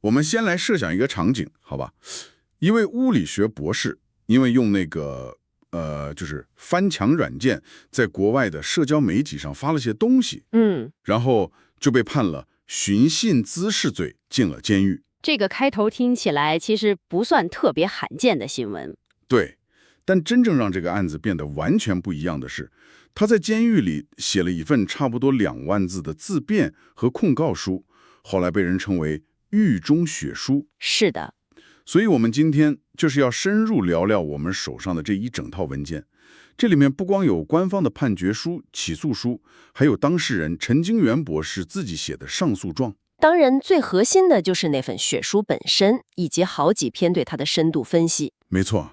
我们先来设想一个场景，好吧？一位物理学博士，因为用那个就是翻墙软件，在国外的社交媒体上发了些东西，然后就被判了寻衅滋事罪，进了监狱。这个开头听起来其实不算特别罕见的新闻。对，但真正让这个案子变得完全不一样的是，他在监狱里写了一份差不多2万字的自辩和控告书，后来被人称为狱中血书。是的。所以我们今天就是要深入聊聊我们手上的这一整套文件。这里面不光有官方的判决书、起诉书，还有当事人陈经元博士自己写的上诉状。当然，最核心的就是那份血书本身，以及好几篇对它的深度分析。没错，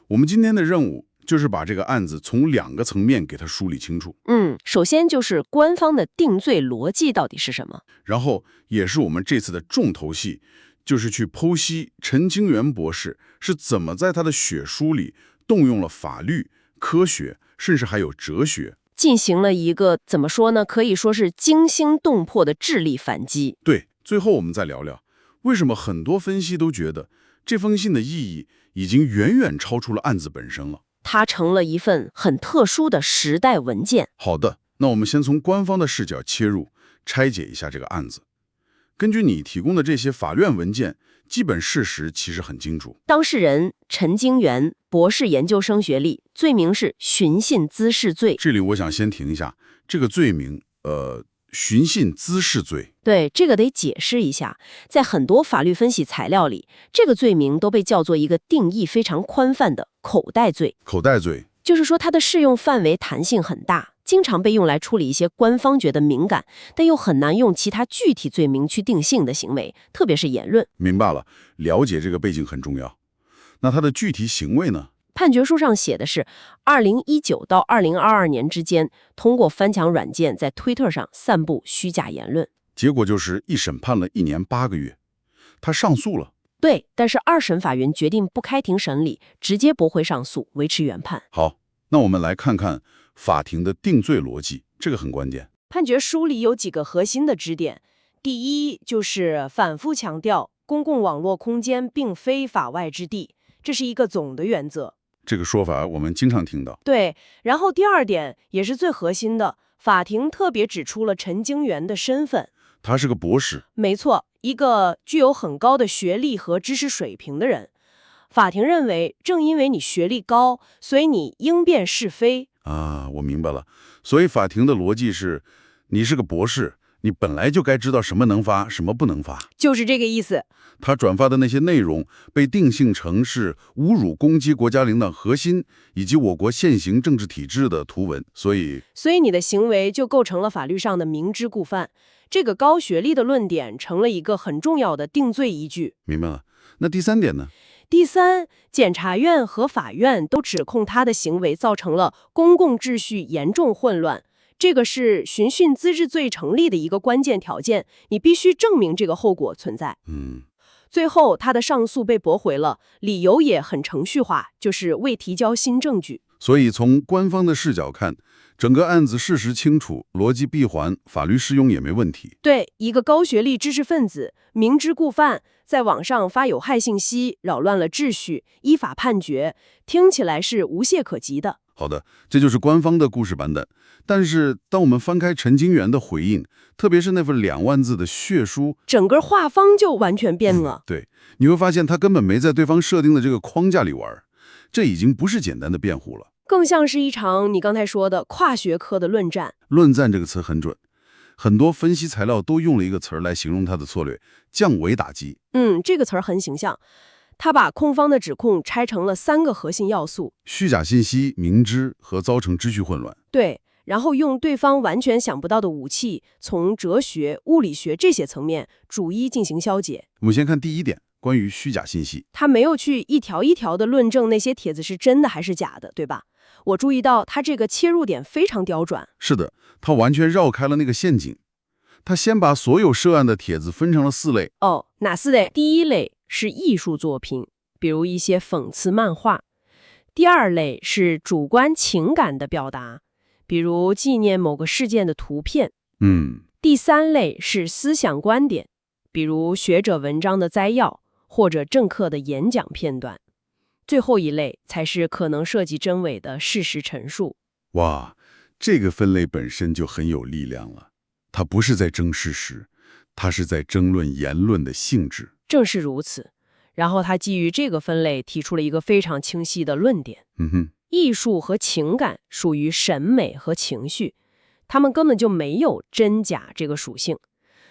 我们今天的任务就是把这个案子从2个层面给它梳理清楚。首先就是官方的定罪逻辑到底是什么，然后也是我们这次的重头戏，就是去剖析陈经元博士是怎么在他的血书里动用了法律、科学，甚至还有哲学，进行了一个怎么说呢？可以说是惊心动魄的智力反击。对，最后我们再聊聊，为什么很多分析都觉得这封信的意义已经远远超出了案子本身了。它成了一份很特殊的时代文件。好的，那我们先从官方的视角切入，拆解一下这个案子。根据你提供的这些法院文件，基本事实其实很清楚。当事人陈经元，博士研究生学历，罪名是寻衅滋事罪。这里我想先停一下，这个罪名，寻衅滋事罪。对，这个得解释一下。在很多法律分析材料里，这个罪名都被叫做一个定义非常宽泛的口袋罪。口袋罪，就是说它的适用范围弹性很大，经常被用来处理一些官方觉得敏感，但又很难用其他具体罪名去定性的行为，特别是言论。明白了，了解这个背景很重要。那它的具体行为呢？判决书上写的是2019到2022年之间，通过翻墙软件在推特上散布虚假言论。结果就是一审判了1年8个月，他上诉了。对，但是2审法院决定不开庭审理，直接驳回上诉，维持原判。好，那我们来看看法庭的定罪逻辑，这个很关键。判决书里有几个核心的指点。第一，就是反复强调公共网络空间并非法外之地，这是一个总的原则。这个说法我们经常听到。对，然后第2点也是最核心的，法庭特别指出了陈经元的身份。他是个博士。没错，一个具有很高的学历和知识水平的人。法庭认为，正因为你学历高，所以你应辨是非。啊，我明白了。所以法庭的逻辑是，你是个博士，你本来就该知道什么能发，什么不能发。就是这个意思。他转发的那些内容被定性成是侮辱、攻击国家领导核心以及我国现行政治体制的图文，所以你的行为就构成了法律上的明知故犯。这个高学历的论点成了一个很重要的定罪依据。明白了。那第3点呢？第3，检察院和法院都指控他的行为造成了公共秩序严重混乱，这个是寻衅滋事罪成立的一个关键条件，你必须证明这个后果存在。最后他的上诉被驳回了，理由也很程序化，就是未提交新证据。所以从官方的视角看，整个案子事实清楚，逻辑闭环，法律适用也没问题。对，一个高学历知识分子明知故犯，在网上发有害信息，扰乱了秩序，依法判决，听起来是无懈可击的。好的，这就是官方的故事版本。但是当我们翻开陈经元的回应，特别是那份2万字的血书，整个画风就完全变了。对，你会发现他根本没在对方设定的这个框架里玩，这已经不是简单的辩护了，更像是一场你刚才说的跨学科的论战。论战这个词很准，很多分析材料都用了一个词儿来形容他的策略：降维打击。这个词儿很形象。他把控方的指控拆成了3个核心要素：虚假信息、明知和造成秩序混乱。对，然后用对方完全想不到的武器，从哲学、物理学这些层面逐一进行消解。我们先看第1点，关于虚假信息。他没有去一条一条的论证那些帖子是真的还是假的，对吧？我注意到他这个切入点非常刁钻。是的，他完全绕开了那个陷阱。他先把所有涉案的帖子分成了4类。哪4类？第1类是艺术作品，比如一些讽刺漫画；第2类是主观情感的表达，比如纪念某个事件的图片；第3类是思想观点，比如学者文章的摘要，或者政客的演讲片段。最后一类才是可能涉及真伪的事实陈述。哇，这个分类本身就很有力量了。它不是在争事实，它是在争论言论的性质。正是如此。然后他基于这个分类提出了一个非常清晰的论点。艺术和情感属于审美和情绪，它们根本就没有真假这个属性。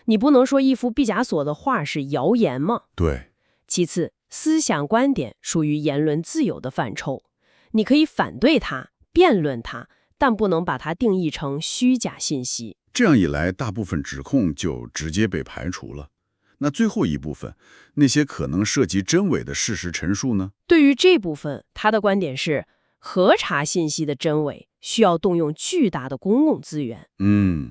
你不能说一幅毕加索的画是谣言吗？对。其次，思想观点属于言论自由的范畴，你可以反对它、辩论它，但不能把它定义成虚假信息。这样一来，大部分指控就直接被排除了。那最后一部分，那些可能涉及真伪的事实陈述呢？对于这部分，他的观点是，核查信息的真伪需要动用巨大的公共资源，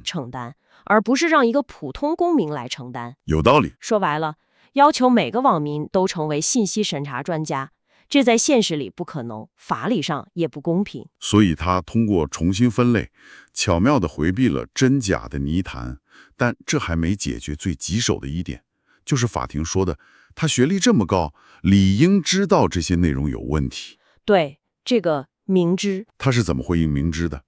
承担，而不是让一个普通公民来承担。有道理。说白了，要求每个网民都成为信息审查专家，这在现实里不可能，法理上也不公平。所以他通过重新分类，巧妙地回避了真假的泥潭。但这还没解决最棘手的一点，就是法庭说的，他学历这么高，理应知道这些内容有问题。对，这个明知。他是怎么回应明知的？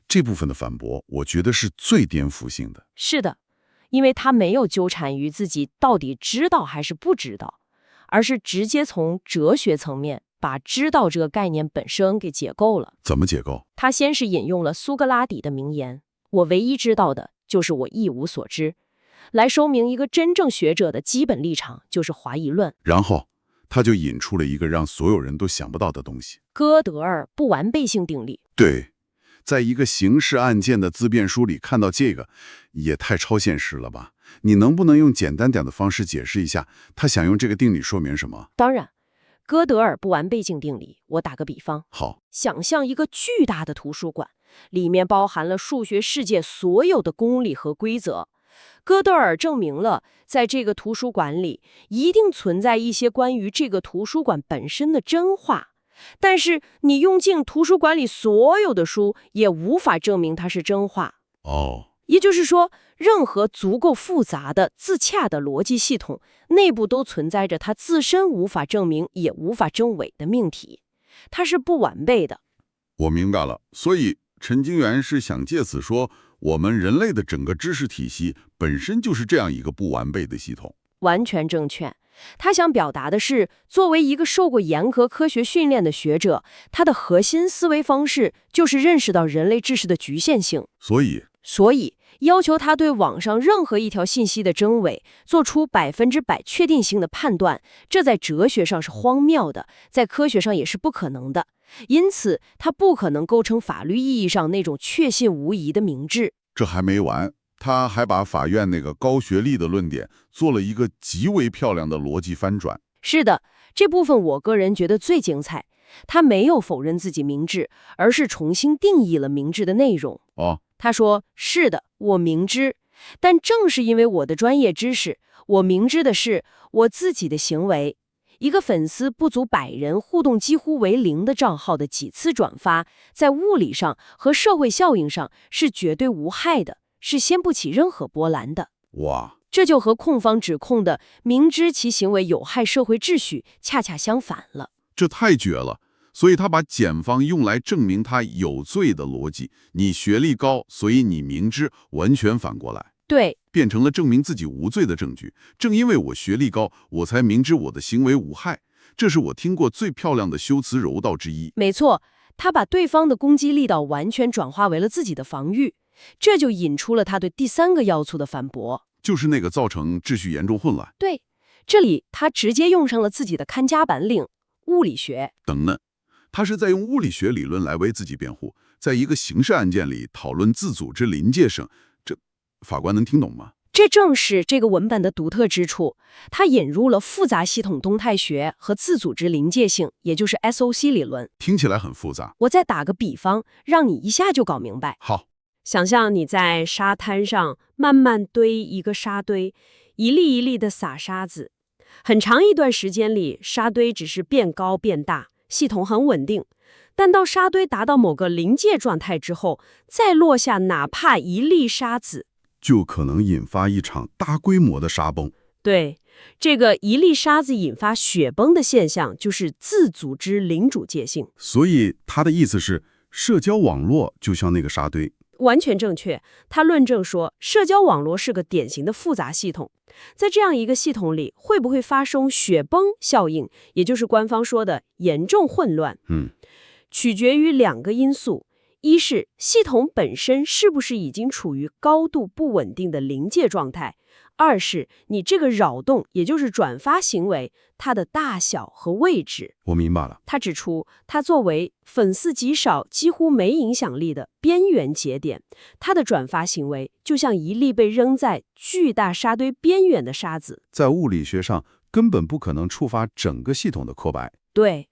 这部分的反驳，我觉得是最颠覆性的。是的，因为他没有纠缠于自己到底知道还是不知道，而是直接从哲学层面把知道这个概念本身给解构了。怎么解构？他先是引用了苏格拉底的名言，我唯一知道的就是我一无所知，来说明一个真正学者的基本立场就是怀疑论。然后他就引出了一个让所有人都想不到的东西——哥德尔不完备性定理。对，在一个刑事案件的自辩书里看到这个，也太超现实了吧？你能不能用简单点的方式解释一下，他想用这个定理说明什么？当然，哥德尔不完备性定理，我打个比方。好，想象一个巨大的图书馆，里面包含了数学世界所有的公理和规则。哥德尔证明了，在这个图书馆里，一定存在一些关于这个图书馆本身的真话。但是你用尽图书馆里所有的书，也无法证明它是真话。也就是说，任何足够复杂的、自洽的逻辑系统，内部都存在着它自身无法证明也无法证伪的命题，它是不完备的。我明白了。所以陈经元是想借此说，我们人类的整个知识体系本身就是这样一个不完备的系统。完全正确。他想表达的是，作为一个受过严格科学训练的学者，他的核心思维方式就是认识到人类知识的局限性。所以要求他对网上任何一条信息的真伪做出100%确定性的判断，这在哲学上是荒谬的，在科学上也是不可能的。因此，他不可能构成法律意义上那种确信无疑的明智。这还没完，他还把法院那个高学历的论点做了一个极为漂亮的逻辑翻转。是的，这部分我个人觉得最精彩。他没有否认自己明智，而是重新定义了明智的内容。他说，是的，我明知，但正是因为我的专业知识，我明知的是我自己的行为。一个粉丝不足100人、互动几乎为0的账号的几次转发，在物理上和社会效应上是绝对无害的，是掀不起任何波澜的。哇，这就和控方指控的明知其行为有害社会秩序恰恰相反了。这太绝了。所以他把检方用来证明他有罪的逻辑，你学历高，所以你明知，完全反过来。对，变成了证明自己无罪的证据。正因为我学历高，我才明知我的行为无害。这是我听过最漂亮的修辞柔道之一。没错，他把对方的攻击力道完全转化为了自己的防御，这就引出了他对第3个要素的反驳，就是那个造成秩序严重混乱。对，这里他直接用上了自己的看家本领——物理学。等等，他是在用物理学理论来为自己辩护，在一个刑事案件里讨论自组织临界性，这法官能听懂吗？这正是这个文本的独特之处，它引入了复杂系统动态学和自组织临界性，也就是 SOC 理论。听起来很复杂。我再打个比方，让你一下就搞明白。好，想象你在沙滩上慢慢堆一个沙堆，一粒一粒的撒沙子，很长一段时间里，沙堆只是变高变大，系统很稳定。但到沙堆达到某个临界状态之后，再落下哪怕一粒沙子，就可能引发一场大规模的沙崩。对，这个一粒沙子引发雪崩的现象，就是自组织领主界性。所以他的意思是，社交网络就像那个沙堆。完全正确。他论证说，社交网络是个典型的复杂系统，在这样一个系统里，会不会发生雪崩效应，也就是官方说的严重混乱，取决于2个因素。一是系统本身是不是已经处于高度不稳定的临界状态，二是你这个扰动，也就是转发行为，它的大小和位置。我明白了。他指出，它作为粉丝极少、几乎没影响力的边缘节点，它的转发行为就像一粒被扔在巨大沙堆边缘的沙子，在物理学上根本不可能触发整个系统的扩白。对。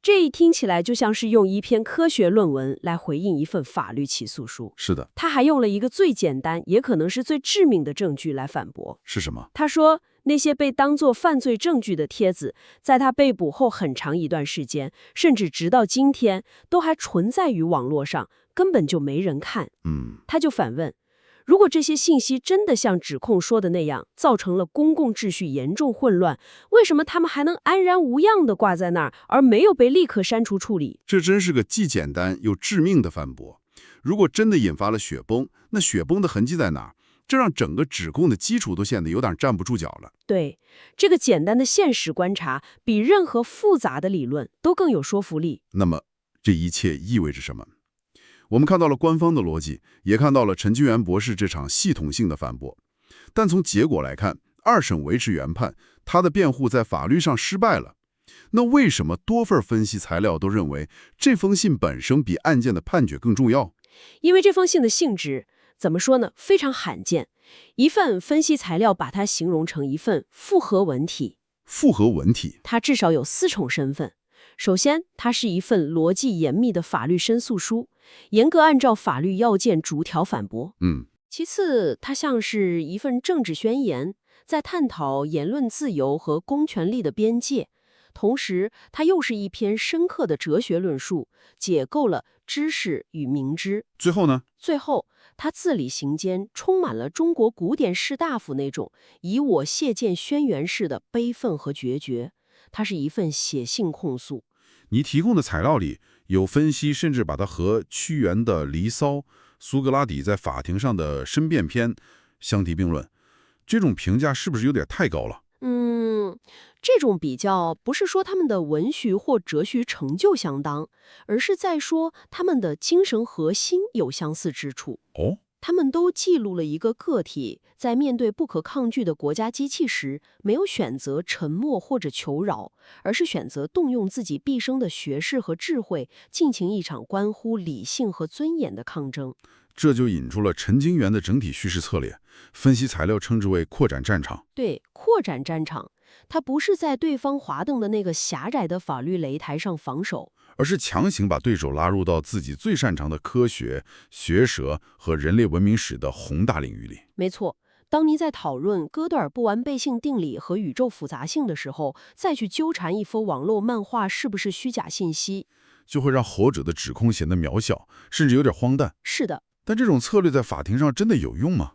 这一听起来就像是用一篇科学论文来回应一份法律起诉书。是的。他还用了一个最简单，也可能是最致命的证据来反驳。是什么？他说，那些被当作犯罪证据的帖子，在他被捕后很长一段时间，甚至直到今天，都还存在于网络上，根本就没人看。他就反问，如果这些信息真的像指控说的那样，造成了公共秩序严重混乱，为什么他们还能安然无恙地挂在那儿，而没有被立刻删除处理？这真是个既简单又致命的反驳。如果真的引发了雪崩，那雪崩的痕迹在哪儿？这让整个指控的基础都显得有点站不住脚了。对，这个简单的现实观察，比任何复杂的理论都更有说服力。那么，这一切意味着什么？我们看到了官方的逻辑，也看到了陈金元博士这场系统性的反驳。但从结果来看，2审维持原判，他的辩护在法律上失败了。那为什么多份分析材料都认为这封信本身比案件的判决更重要？因为这封信的性质，怎么说呢？非常罕见。一份分析材料把它形容成一份复合文体。复合文体，它至少有4重身份。首先，它是一份逻辑严密的法律申诉书，严格按照法律要件逐条反驳。其次，它像是一份政治宣言，在探讨言论自由和公权力的边界。同时，它又是一篇深刻的哲学论述，解构了知识与明知。最后呢？最后，他字里行间充满了中国古典士大夫那种以我谢剑轩辕式的悲愤和决绝。它是一份写信控诉。你提供的材料里有分析，甚至把它和屈原的《离骚》、苏格拉底在法庭上的申辩篇相提并论，这种评价是不是有点太高了？这种比较不是说他们的文学或哲学成就相当，而是在说他们的精神核心有相似之处。他们都记录了一个个体在面对不可抗拒的国家机器时，没有选择沉默或者求饶，而是选择动用自己毕生的学识和智慧，进行一场关乎理性和尊严的抗争。这就引出了陈金元的整体叙事策略，分析材料称之为扩展战场。对，扩展战场，它不是在对方滑动的那个狭窄的法律擂台上防守，而是强行把对手拉入到自己最擅长的科学、学舌和人类文明史的宏大领域里。没错，当你在讨论哥德尔不完备性定理和宇宙复杂性的时候，再去纠缠一幅网络漫画是不是虚假信息，就会让后者的指控显得渺小，甚至有点荒诞。是的。但这种策略在法庭上真的有用吗？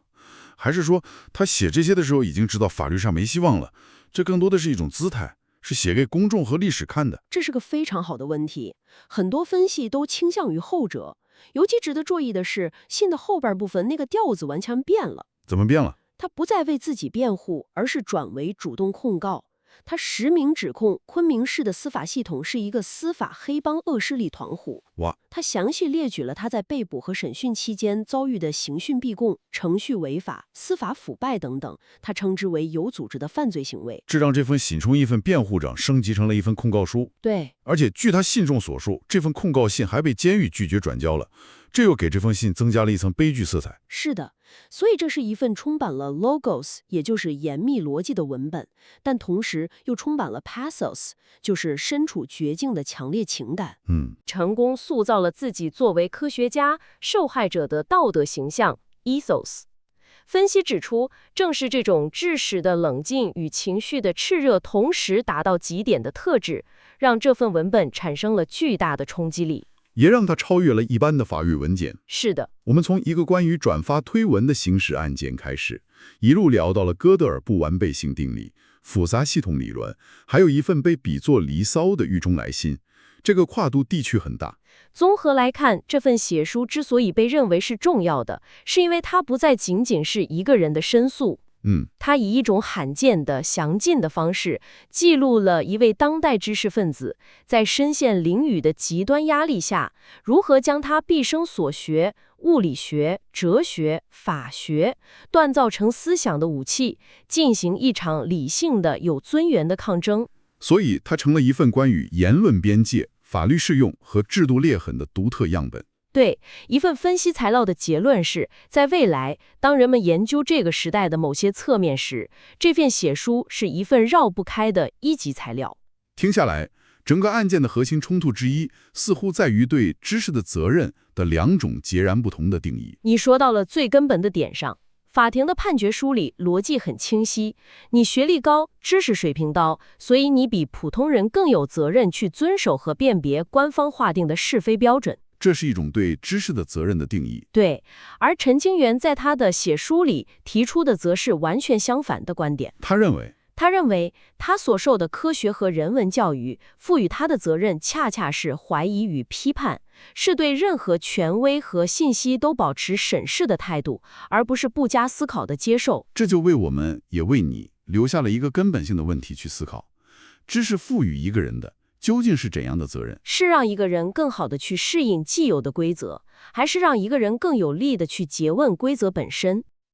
还是说他写这些的时候已经知道法律上没希望了？这更多的是一种姿态，是写给公众和历史看的。这是个非常好的问题，很多分析都倾向于后者。尤其值得注意的是，信的后半部分那个调子完全变了。怎么变了？他不再为自己辩护，而是转为主动控告。他实名指控昆明市的司法系统是一个司法黑帮恶势力团伙。哇！他详细列举了他在被捕和审讯期间遭遇的刑讯逼供、程序违法、司法腐败等等，他称之为有组织的犯罪行为。这让这份信从一份辩护章升级成了一份控告书。对，而且据他信中所述，这份控告信还被监狱拒绝转交了，这又给这封信增加了一层悲剧色彩。是的，所以这是一份充满了 logos， 也就是严密逻辑的文本，但同时又充满了 pathos， 就是身处绝境的强烈情感。成功塑造了自己作为科学家、受害者的道德形象 ethos。分析指出，正是这种知识的冷静与情绪的炽热同时达到极点的特质，让这份文本产生了巨大的冲击力，也让它超越了一般的法律文件。是的，我们从一个关于转发推文的刑事案件开始，一路聊到了哥德尔不完备性定理、复杂系统理论，还有一份被比作《离骚》的狱中来信，这个跨度地区很大。综合来看，这份写书之所以被认为是重要的，是因为它不再仅仅是一个人的申诉。他以一种罕见的、详尽的方式，记录了一位当代知识分子在身陷囹圄的极端压力下，如何将他毕生所学物理学、哲学、法学锻造成思想的武器，进行一场理性的、有尊严的抗争。所以，它成了一份关于言论边界、法律适用和制度裂痕的独特样本。对，一份分析材料的结论是，在未来，当人们研究这个时代的某些侧面时，这份写书是一份绕不开的一级材料。听下来，整个案件的核心冲突之一，似乎在于对知识的责任的两种截然不同的定义。你说到了最根本的点上，法庭的判决书里逻辑很清晰，你学历高，知识水平高，所以你比普通人更有责任去遵守和辨别官方划定的是非标准。这是一种对知识的责任的定义。对，而陈清源在他的写书里提出的则是完全相反的观点。他认为他所受的科学和人文教育赋予他的责任恰恰是怀疑与批判，是对任何权威和信息都保持审视的态度，而不是不加思考的接受。这就为我们也为你留下了一个根本性的问题去思考：知识赋予一个人的究竟是怎样的责任？是让一个人更好地去适应既有的规则，还是让一个人更有力地去诘问规则本身？